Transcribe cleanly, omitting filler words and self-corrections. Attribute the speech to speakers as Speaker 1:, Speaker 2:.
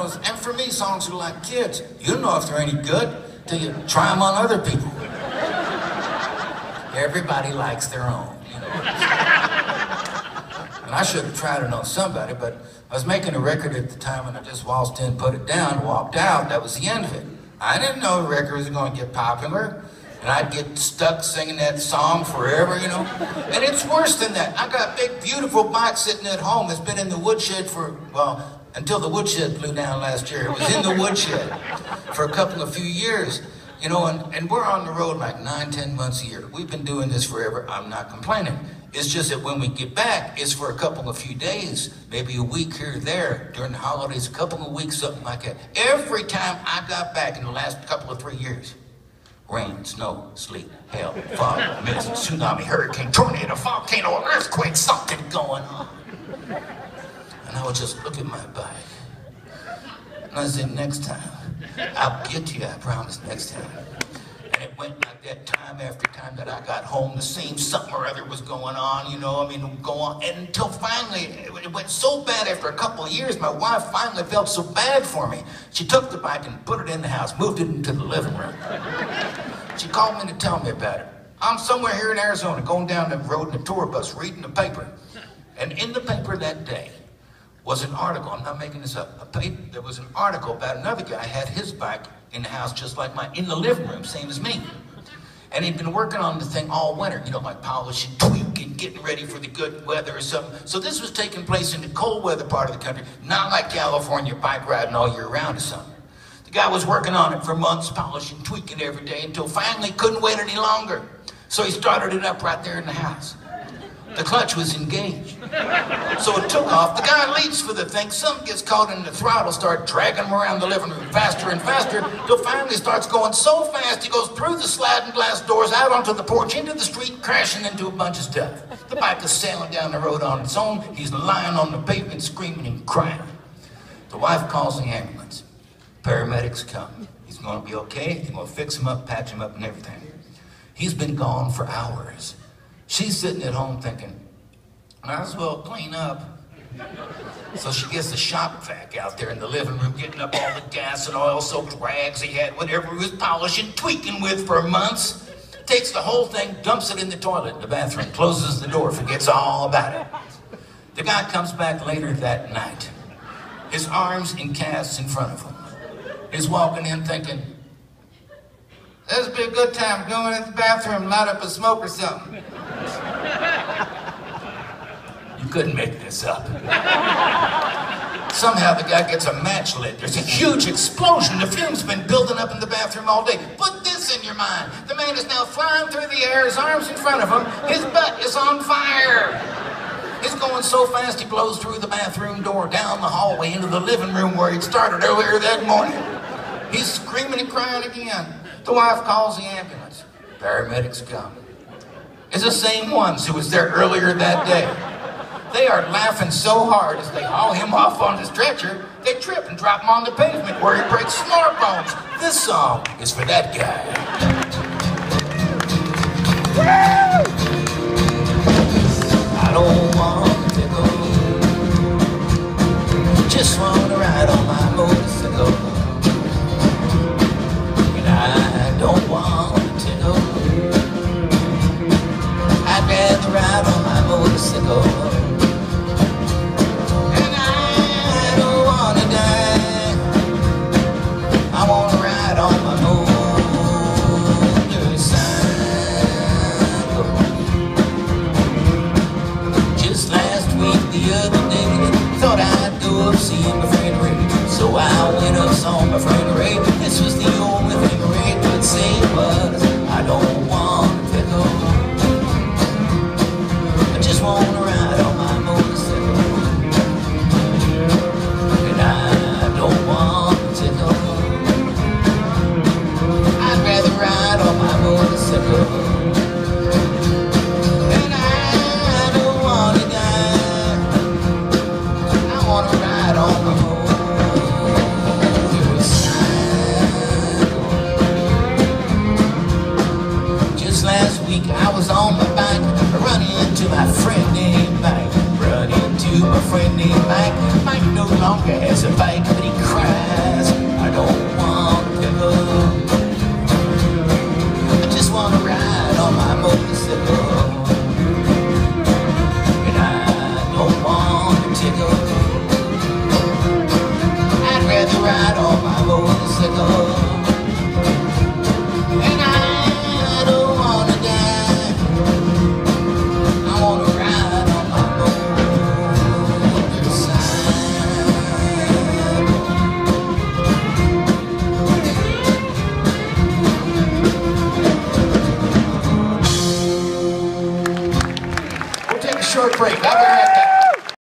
Speaker 1: knows, and for me, songs are like kids. You don't know if they're any good till you try them on other people. Everybody likes their own, you know. And I should have tried it on somebody, but I was making a record at the time and I just waltzed in, put it down, walked out. That was the end of it. I didn't know the record was going to get popular. And I'd get stuck singing that song forever, you know. And it's worse than that. I got a big, beautiful bike sitting at home that's been in the woodshed for, well, until the woodshed blew down last year. It was in the woodshed for a few years. You know, and we're on the road like 9, 10 months a year. We've been doing this forever. I'm not complaining. It's just that when we get back, it's for a few days, maybe a week here or there, during the holidays, a couple of weeks, something like that. Every time I got back in the last 3 years, rain, snow, sleet, hail, fog, mist, tsunami, hurricane, tornado, volcano, earthquake, something going on. And I would just look at my bike. And I said, next time, I'll get to you, I promise, next time. And it went like that time after time that I got home, the same something or other was going on, you know, I mean, go on. And until finally, it went so bad after a couple of years, my wife finally felt so bad for me. She took the bike and put it in the house, moved it into the living room. She called me to tell me about it. I'm somewhere here in Arizona, going down the road in a tour bus, reading the paper. And in the paper that day was an article, I'm not making this up, there was an article about another guy had his bike in the house just like mine, in the living room, same as me. And he'd been working on the thing all winter, you know, like polishing, tweaking, getting ready for the good weather or something. So this was taking place in the cold weather part of the country, not like California, bike riding all year round or something. The guy was working on it for months, polishing, tweaking every day, until finally couldn't wait any longer. So he started it up right there in the house. The clutch was engaged. So it took off. The guy leaps for the thing. Something gets caught in the throttle, start dragging him around the living room faster and faster, till finally starts going so fast he goes through the sliding glass doors, out onto the porch, into the street, crashing into a bunch of stuff. The bike is sailing down the road on its own. He's lying on the pavement, screaming and crying. The wife calls the ambulance. Paramedics come. He's going to be okay. They're going to fix him up, patch him up and everything. He's been gone for hours. She's sitting at home thinking, might as well clean up. So she gets the shop vac out there in the living room, getting up all the gas and oil-soaked rags he had, whatever he was polishing, tweaking with for months. Takes the whole thing, dumps it in the toilet in the bathroom, closes the door, forgets all about it. The guy comes back later that night. His arms in casts in front of him. He's walking in thinking, this would be a good time going in the bathroom, light up a smoke or something. You couldn't make this up. Somehow the guy gets a match lit. There's a huge explosion. The fume's been building up in the bathroom all day. Put this in your mind. The man is now flying through the air, his arms in front of him. His butt is on fire. He's going so fast he blows through the bathroom door, down the hallway, into the living room where he'd started earlier that morning. He's screaming and crying again. The wife calls the ambulance. Paramedics come. It's the same ones who was there earlier that day. They are laughing so hard as they haul him off on the stretcher, they trip and drop him on the pavement where he breaks smart bones. This song is for that guy. Woo! I don't want to go, just want to ride on my motorcycle. And I don't want to go, I'd rather ride on my motorcycle. And I don't want to die, I want to ride on my motorcycle. Just last week, the other day, thought I'd go up see my friend Ray. So I went up, saw my friend Ray. This was the only thing Ray could say was, I don't want to go, I just want to ride on my motorcycle. And I don't want to go, I'd rather ride on my motorcycle. And I don't want to die, I want to ride on my motorcycle. Just last week I was on my bike, running into my friend named Mike. Run into my friend named Mike. Mike no longer has a bike, but he cried has